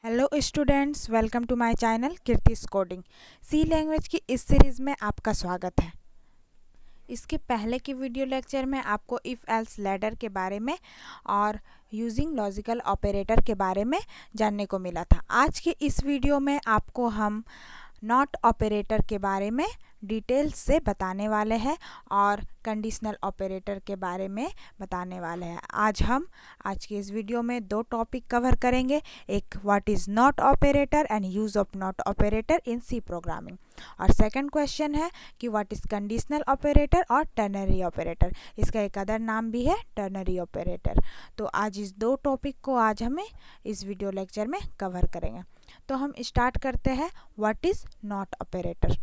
Hello students, welcome to my channel Keerti's coding. C language की इस series में आपका स्वागत है। इसके पहले की वीडियो लेक्चर में आपको इफ़ एल्स लैडर के बारे में और यूजिंग लॉजिकल ऑपरेटर के बारे में जानने को मिला था। आज के इस वीडियो में आपको हम नॉट ऑपरेटर के बारे में डिटेल्स से बताने वाले हैं और कंडीशनल ऑपरेटर के बारे में बताने वाले हैं। आज के इस वीडियो में दो टॉपिक कवर करेंगे, एक what is not operator and use of not operator in C programming, और सेकंड क्वेश्चन है कि व्हाट इज़ कंडीशनल ऑपरेटर और टर्नरी ऑपरेटर। इसका एक अदर नाम भी है टर्नरी ऑपरेटर। तो आज इस दो टॉपिक को आज हमें इस वीडियो लेक्चर में कवर करेंगे। तो हम स्टार्ट करते हैं what is not operator.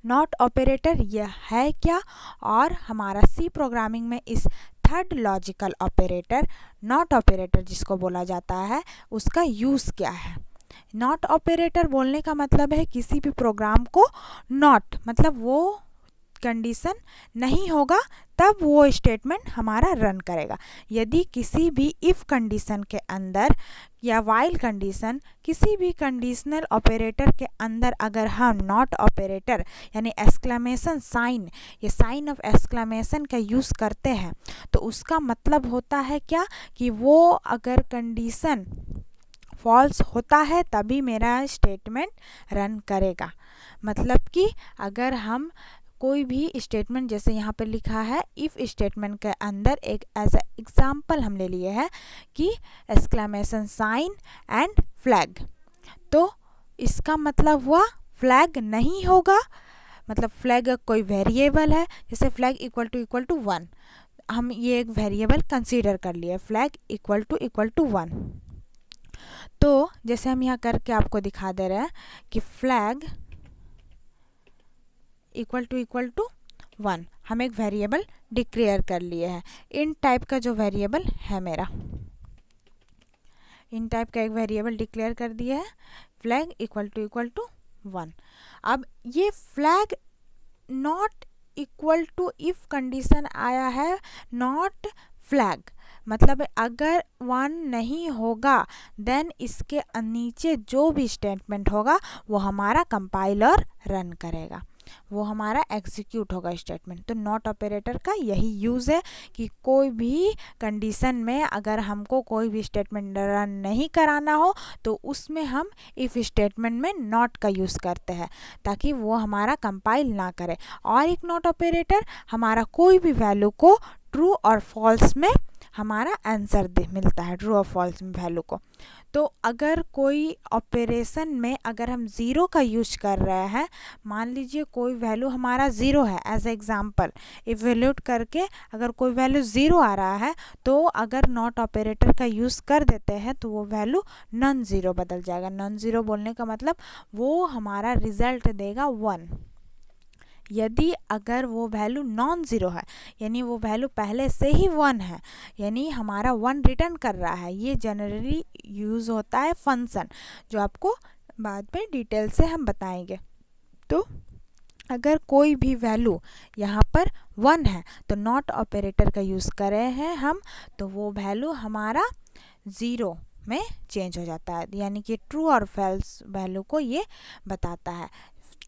Not operator यह है क्या, और हमारा सी प्रोग्रामिंग में इस third logical operator not operator जिसको बोला जाता है उसका यूज़ क्या है। नॉट ऑपरेटर बोलने का मतलब है किसी भी प्रोग्राम को नॉट मतलब वो कंडीशन नहीं होगा तब वो स्टेटमेंट हमारा रन करेगा। यदि किसी भी इफ़ कंडीशन के अंदर या वाइल कंडीशन किसी भी कंडीशनल ऑपरेटर के अंदर अगर हम नॉट ऑपरेटर यानी एक्सक्लेमेशन साइन या साइन ऑफ एक्सक्लेमेशन का यूज़ करते हैं तो उसका मतलब होता है क्या कि वो अगर कंडीशन फॉल्स होता है तभी मेरा स्टेटमेंट रन करेगा। मतलब कि अगर हम कोई भी स्टेटमेंट जैसे यहाँ पर लिखा है इफ़ स्टेटमेंट के अंदर एक एज एग्जाम्पल हम ले लिए हैं कि एक्सक्लेमेशन साइन एंड फ्लैग, तो इसका मतलब हुआ फ्लैग नहीं होगा। मतलब फ्लैग कोई वेरिएबल है, जैसे फ्लैग इक्वल टू 1, हम ये एक वेरिएबल कंसीडर कर लिए, फ्लैग इक्वल टू 1। तो जैसे हम यहाँ करके आपको दिखा दे रहे हैं कि फ्लैग इक्वल टू 1 हम एक वेरिएबल डिक्लेयर कर लिए हैं। इन टाइप का जो वेरिएबल है मेरा, इन टाइप का एक वेरिएबल डिक्लेयर कर दिया है, फ्लैग इक्वल टू 1। अब ये flag not equal to if condition आया है, नॉट फ्लैग मतलब अगर 1 नहीं होगा देन इसके नीचे जो भी स्टेटमेंट होगा वो हमारा कंपाइलर रन करेगा, वो हमारा एग्जीक्यूट होगा स्टेटमेंट। तो नॉट ऑपरेटर का यही यूज़ है कि कोई भी कंडीशन में अगर हमको कोई भी स्टेटमेंट रन नहीं कराना हो तो उसमें हम इफ़ स्टेटमेंट में नॉट का यूज़ करते हैं ताकि वो हमारा कंपाइल ना करे। और एक नॉट ऑपरेटर हमारा कोई भी वैल्यू को ट्रू और फॉल्स में हमारा आंसर मिलता है, ट्रू और फॉल्स में वैल्यू को। तो अगर कोई ऑपरेशन में अगर हम ज़ीरो का यूज कर रहे हैं, मान लीजिए कोई वैल्यू हमारा ज़ीरो है, एज एग्जांपल इवेल्यूट करके अगर कोई वैल्यू ज़ीरो आ रहा है तो अगर नॉट ऑपरेटर का यूज़ कर देते हैं तो वो वैल्यू नॉन ज़ीरो बदल जाएगा। नॉन ज़ीरो बोलने का मतलब वो हमारा रिजल्ट देगा 1। यदि अगर वो वैल्यू नॉन ज़ीरो है यानी वो वैल्यू पहले से ही 1 है यानी हमारा 1 रिटर्न कर रहा है, ये जनरली यूज़ होता है फंक्शन जो आपको बाद में डिटेल से हम बताएंगे। तो अगर कोई भी वैल्यू यहाँ पर 1 है तो नॉट ऑपरेटर का यूज़ कर रहे हैं हम, तो वो वैल्यू हमारा 0 में चेंज हो जाता है, यानी कि ट्रू और फॉल्स वैल्यू को ये बताता है।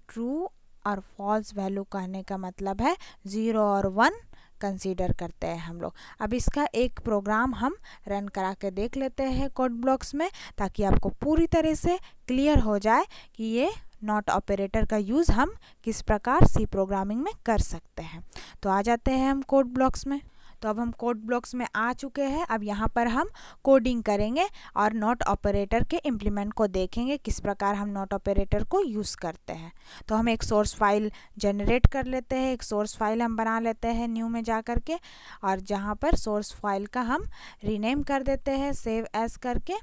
ट्रू और फॉल्स वैल्यू कहने का मतलब है 0 और 1 कंसीडर करते हैं हम लोग। अब इसका एक प्रोग्राम हम रन करा के देख लेते हैं कोड ब्लॉक्स में ताकि आपको पूरी तरह से क्लियर हो जाए कि ये नॉट ऑपरेटर का यूज़ हम किस प्रकार सी प्रोग्रामिंग में कर सकते हैं। तो आ जाते हैं हम कोड ब्लॉक्स में। तो अब हम कोड ब्लॉक्स में आ चुके हैं। अब यहाँ पर हम कोडिंग करेंगे और नॉट ऑपरेटर के इम्प्लीमेंट को देखेंगे किस प्रकार हम नॉट ऑपरेटर को यूज़ करते हैं। तो हम एक सोर्स फाइल जनरेट कर लेते हैं, एक सोर्स फाइल हम बना लेते हैं न्यू में जा कर के, और जहाँ पर सोर्स फाइल का हम रीनेम कर देते हैं सेव एज करके।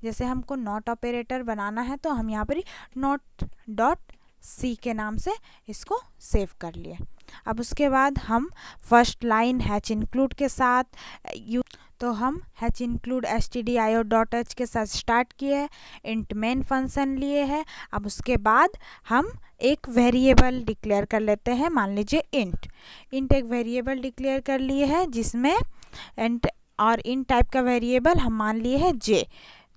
जैसे हमको नॉट ऑपरेटर बनाना है तो हम यहाँ पर नॉट डॉट सी के नाम से इसको सेव कर लिए। अब उसके बाद हम फर्स्ट लाइन हैच इंक्लूड के साथ तो हम हैच इंक्लूड stdio.h के साथ स्टार्ट किए हैं, इंट मेन फंक्शन लिए हैं। अब उसके बाद हम एक वेरिएबल डिक्लेयर कर लेते हैं, मान लीजिए इंट एक वेरिएबल डिक्लेयर कर लिए है जिसमें इंट और इन टाइप का वेरिएबल हम मान लिए है जे।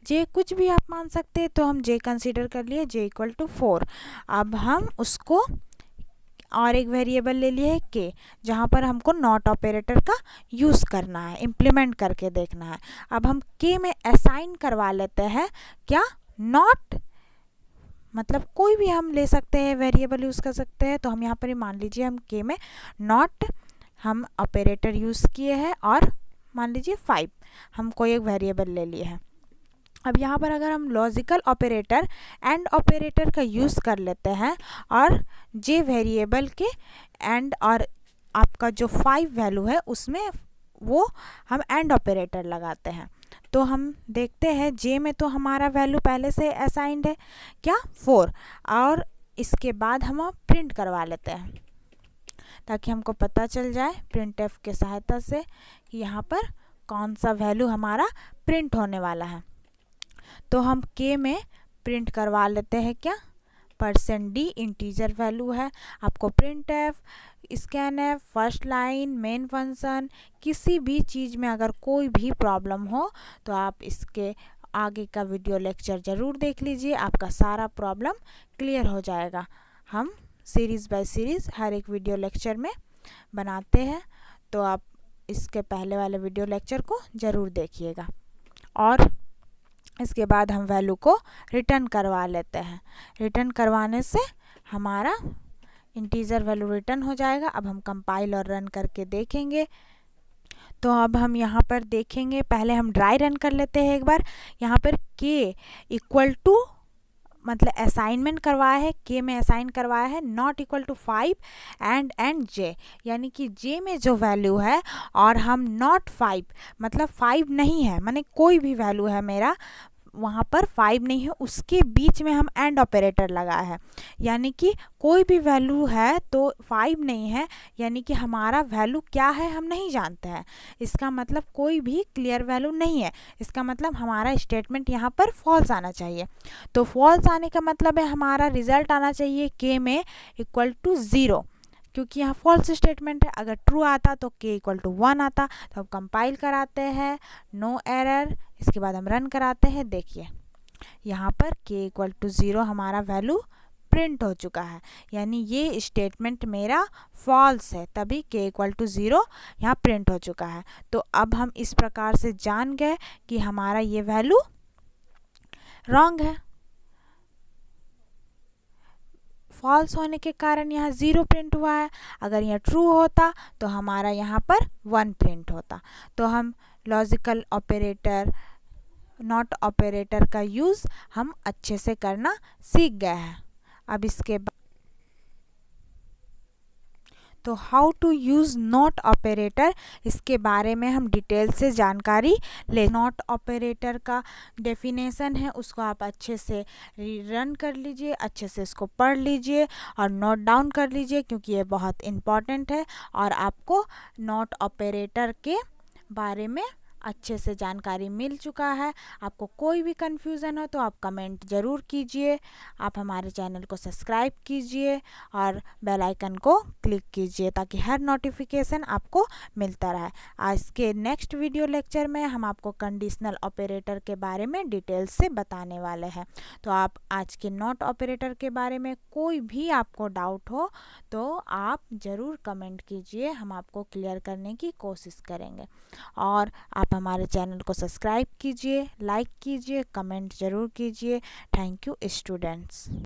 जे कुछ भी आप मान सकते हैं, तो हम जे कंसीडर कर लिए, जे इक्वल टू 4। अब हम उसको और एक वेरिएबल ले लिए है के, जहाँ पर हमको नॉट ऑपरेटर का यूज़ करना है, इम्प्लीमेंट करके देखना है। अब हम के में असाइन करवा लेते हैं क्या, नॉट, मतलब कोई भी हम ले सकते हैं वेरिएबल यूज़ कर सकते हैं। तो हम यहाँ पर ही मान लीजिए हम के में नॉट हम ऑपरेटर यूज़ किए हैं और मान लीजिए 5 हम कोई एक वेरिएबल ले लिए हैं। अब यहाँ पर अगर हम लॉजिकल ऑपरेटर एंड ऑपरेटर का यूज़ कर लेते हैं और जे वेरिएबल के एंड और आपका जो 5 वैल्यू है उसमें वो हम एंड ऑपरेटर लगाते हैं, तो हम देखते हैं जे में तो हमारा वैल्यू पहले से असाइंड है क्या 4, और इसके बाद हम प्रिंट करवा लेते हैं ताकि हमको पता चल जाए प्रिंटएफ के सहायता से कि यहाँ पर कौन सा वैल्यू हमारा प्रिंट होने वाला है। तो हम के में प्रिंट करवा लेते हैं क्या, %d इंटीजर वैल्यू है। आपको printf, scanf, first line, main function, किसी भी चीज़ में अगर कोई भी प्रॉब्लम हो तो आप इसके आगे का वीडियो लेक्चर ज़रूर देख लीजिए, आपका सारा प्रॉब्लम क्लियर हो जाएगा। हम सीरीज़ बाय सीरीज़ हर एक वीडियो लेक्चर में बनाते हैं, तो आप इसके पहले वाले वीडियो लेक्चर को ज़रूर देखिएगा। और इसके बाद हम वैल्यू को रिटर्न करवा लेते हैं। रिटर्न करवाने से हमारा इंटीजर वैल्यू रिटर्न हो जाएगा। अब हम कंपाइल और रन करके देखेंगे। तो अब हम यहाँ पर देखेंगे, पहले हम ड्राई रन कर लेते हैं एक बार। यहाँ पर के इक्वल टू मतलब असाइनमेंट करवाया है, के में असाइन करवाया है नॉट इक्वल टू 5 एंड जे, यानी कि जे में जो वैल्यू है और हम नॉट 5 मतलब 5 नहीं है, माने कोई भी वैल्यू है मेरा वहाँ पर 5 नहीं है, उसके बीच में हम एंड ऑपरेटर लगा है, यानी कि कोई भी वैल्यू है तो 5 नहीं है, यानी कि हमारा वैल्यू क्या है हम नहीं जानते हैं। इसका मतलब कोई भी क्लियर वैल्यू नहीं है, इसका मतलब हमारा स्टेटमेंट यहाँ पर फॉल्स आना चाहिए। तो फॉल्स आने का मतलब है हमारा रिजल्ट आना चाहिए के में इक्वल टू 0, क्योंकि यहाँ फॉल्स स्टेटमेंट है। अगर ट्रू आता तो के इक्वल टू 1 आता। तो हम कंपाइल कराते हैं, नो एरर, इसके बाद हम रन कराते हैं। देखिए यहाँ पर के इक्वल टू 0 हमारा वैल्यू प्रिंट हो चुका है, यानी ये स्टेटमेंट मेरा फॉल्स है, तभी के इक्वल टू 0 यहाँ प्रिंट हो चुका है। तो अब हम इस प्रकार से जान गए कि हमारा ये वैल्यू रॉन्ग है, फॉल्स होने के कारण यहाँ 0 प्रिंट हुआ है। अगर यह ट्रू होता तो हमारा यहाँ पर 1 प्रिंट होता। तो हम लॉजिकल ऑपरेटर, नॉट ऑपरेटर का यूज़ हम अच्छे से करना सीख गए हैं। अब इसके बाद तो how to use not operator, इसके बारे में हम डिटेल से जानकारी ले। नॉट ऑपरेटर का डेफिनेशन है, उसको आप अच्छे से रन कर लीजिए, अच्छे से इसको पढ़ लीजिए और नोट डाउन कर लीजिए, क्योंकि ये बहुत इम्पॉर्टेंट है और आपको नॉट ऑपरेटर के बारे में अच्छे से जानकारी मिल चुका है। आपको कोई भी कन्फ्यूज़न हो तो आप कमेंट ज़रूर कीजिए। आप हमारे चैनल को सब्सक्राइब कीजिए और बेल आइकन को क्लिक कीजिए ताकि हर नोटिफिकेशन आपको मिलता रहे। आज के नेक्स्ट वीडियो लेक्चर में हम आपको कंडीशनल ऑपरेटर के बारे में डिटेल्स से बताने वाले हैं। तो आप आज के नॉट ऑपरेटर के बारे में कोई भी आपको डाउट हो तो आप ज़रूर कमेंट कीजिए, हम आपको क्लियर करने की कोशिश करेंगे। और आप हमारे चैनल को सब्सक्राइब कीजिए, लाइक कीजिए, कमेंट ज़रूर कीजिए। Thank you students.